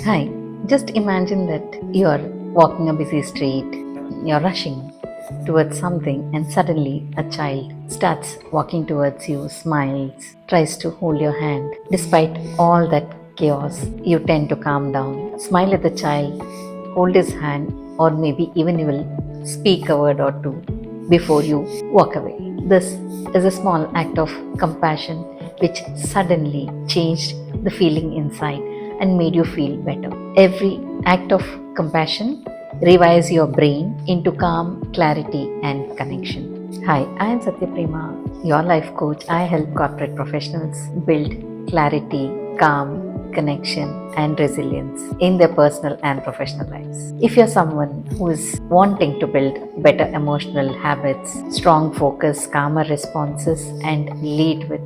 Hi, just imagine that you're walking a busy street, you're rushing towards something, and suddenly a child starts walking towards you, smiles, tries to hold your hand. Despite all that chaos, you tend to calm down, smile at the child, hold his hand, or maybe even you will speak a word or two before you walk away. This is a small act of compassion which suddenly changed the feeling inside and made you feel better. Every act of compassion rewires your brain into calm, clarity, and connection. Hi, I am Sathya Prema, your life coach. I help corporate professionals build clarity, calm, connection, and resilience in their personal and professional lives. If you're someone who is wanting to build better emotional habits, strong focus, calmer responses, and lead with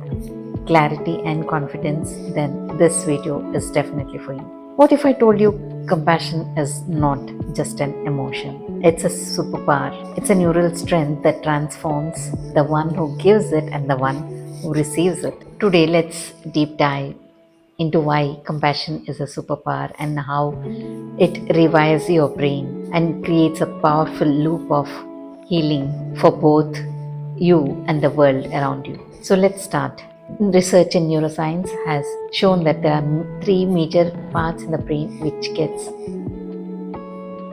clarity and confidence, then this video is definitely for you. What if I told you compassion is not just an emotion? It's a superpower. It's a neural strength that transforms the one who gives it and the one who receives it. Today, let's deep dive into why compassion is a superpower and how it rewires your brain and creates a powerful loop of healing for both you and the world around you. So let's start. Research in neuroscience has shown that there are three major parts in the brain which gets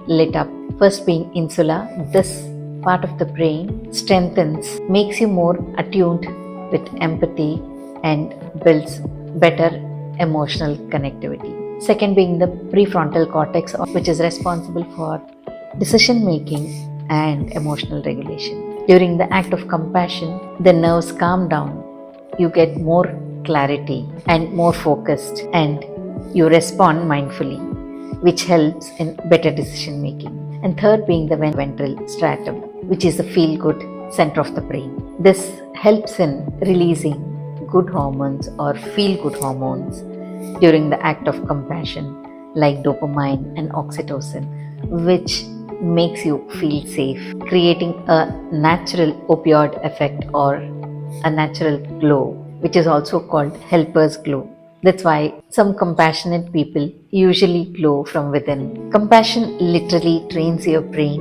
lit up. First being insula. This part of the brain strengthens, makes you more attuned with empathy and builds better emotional connectivity. Second being the prefrontal cortex, which is responsible for decision making and emotional regulation. During the act of compassion, the nerves calm down. You get more clarity and more focused, and you respond mindfully, which helps in better decision making. And third being the ventral stratum, which is the feel good center of the brain. This helps in releasing good hormones or feel good hormones during the act of compassion, like dopamine and oxytocin, which makes you feel safe, creating a natural opioid effect or a natural glow, which is also called helper's glow. That's why some compassionate people usually glow from within. Compassion literally trains your brain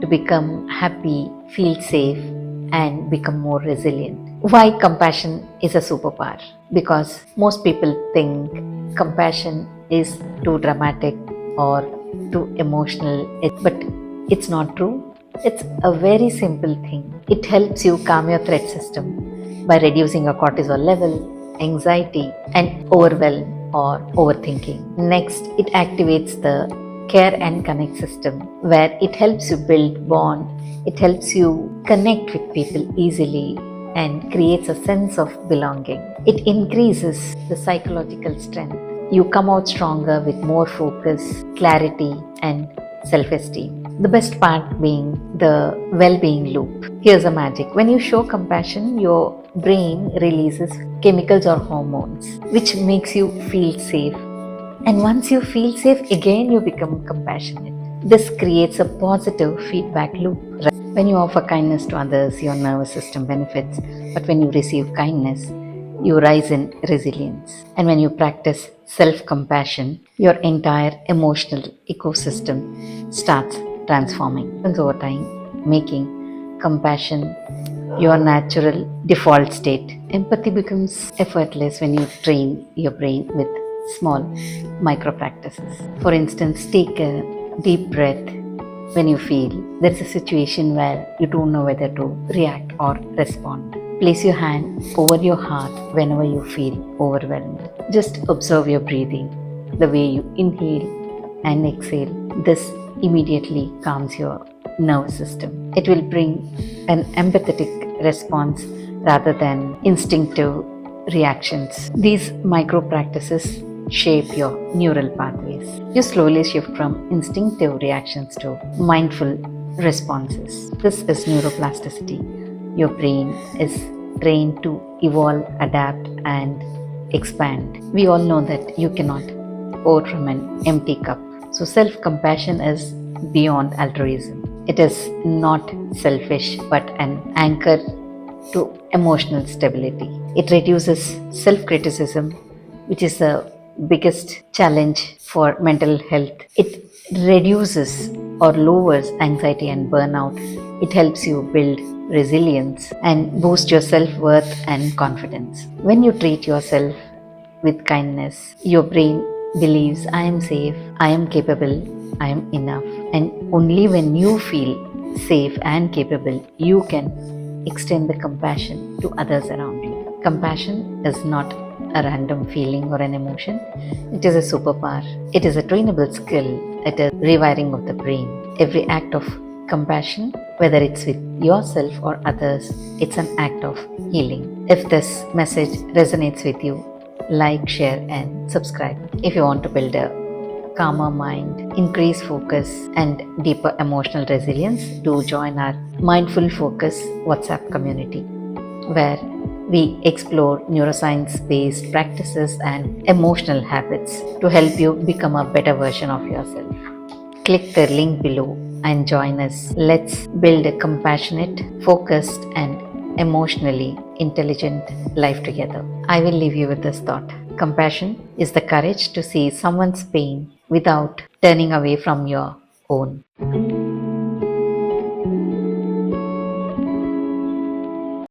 to become happy, feel safe, and become more resilient. Why compassion is a superpower? Because most people think compassion is too dramatic or too emotional, but it's not true. It's a very simple thing. It helps you calm your threat system by reducing your cortisol level, anxiety, and overwhelm or overthinking. Next, it activates the care and connect system, where it helps you build bond, it helps you connect with people easily and creates a sense of belonging. It increases the psychological strength. You come out stronger with more focus, clarity, and self-esteem. The best part being the well-being loop. Here's the magic. When you show compassion, your brain releases chemicals or hormones, which makes you feel safe. And once you feel safe, again you become compassionate. This creates a positive feedback loop. When you offer kindness to others, your nervous system benefits. But when you receive kindness, you rise in resilience. And when you practice self-compassion, your entire emotional ecosystem starts transforming. And over time, making compassion your natural default state. Empathy becomes effortless when you train your brain with small micro practices. For instance, take a deep breath when you feel there's a situation where you don't know whether to react or respond. Place your hand over your heart whenever you feel overwhelmed. Just observe your breathing, the way you inhale and exhale. This immediately calms your nervous system. It will bring an empathetic response rather than instinctive reactions. These micro practices shape your neural pathways. You slowly shift from instinctive reactions to mindful responses. This is neuroplasticity. Your brain is trained to evolve, adapt, and expand. We all know that you cannot pour from an empty cup. So self-compassion is beyond altruism. It is not selfish but an anchor to emotional stability. It reduces self-criticism, which is the biggest challenge for mental health. It reduces or lowers anxiety and burnout. It helps you build resilience and boost your self worth and confidence. When you treat yourself with kindness, your brain believes I am safe, I am capable, I am enough. And only when you feel safe and capable, you can extend the compassion to others around you. Compassion is not a random feeling or an emotion, it is a superpower. It is a trainable skill, it is rewiring of the brain. Every act of compassion, whether it's with yourself or others, it's an act of healing. If this message resonates with you, like, share, and subscribe. If you want to build a calmer mind, increase focus, and deeper emotional resilience, do join our Mindful Focus WhatsApp community, where we explore neuroscience based practices and emotional habits to help you become a better version of yourself. Click the link below and join us. Let's build a compassionate, focused, and emotionally intelligent life together. I will leave you with this thought. Compassion is the courage to see someone's pain without turning away from your own.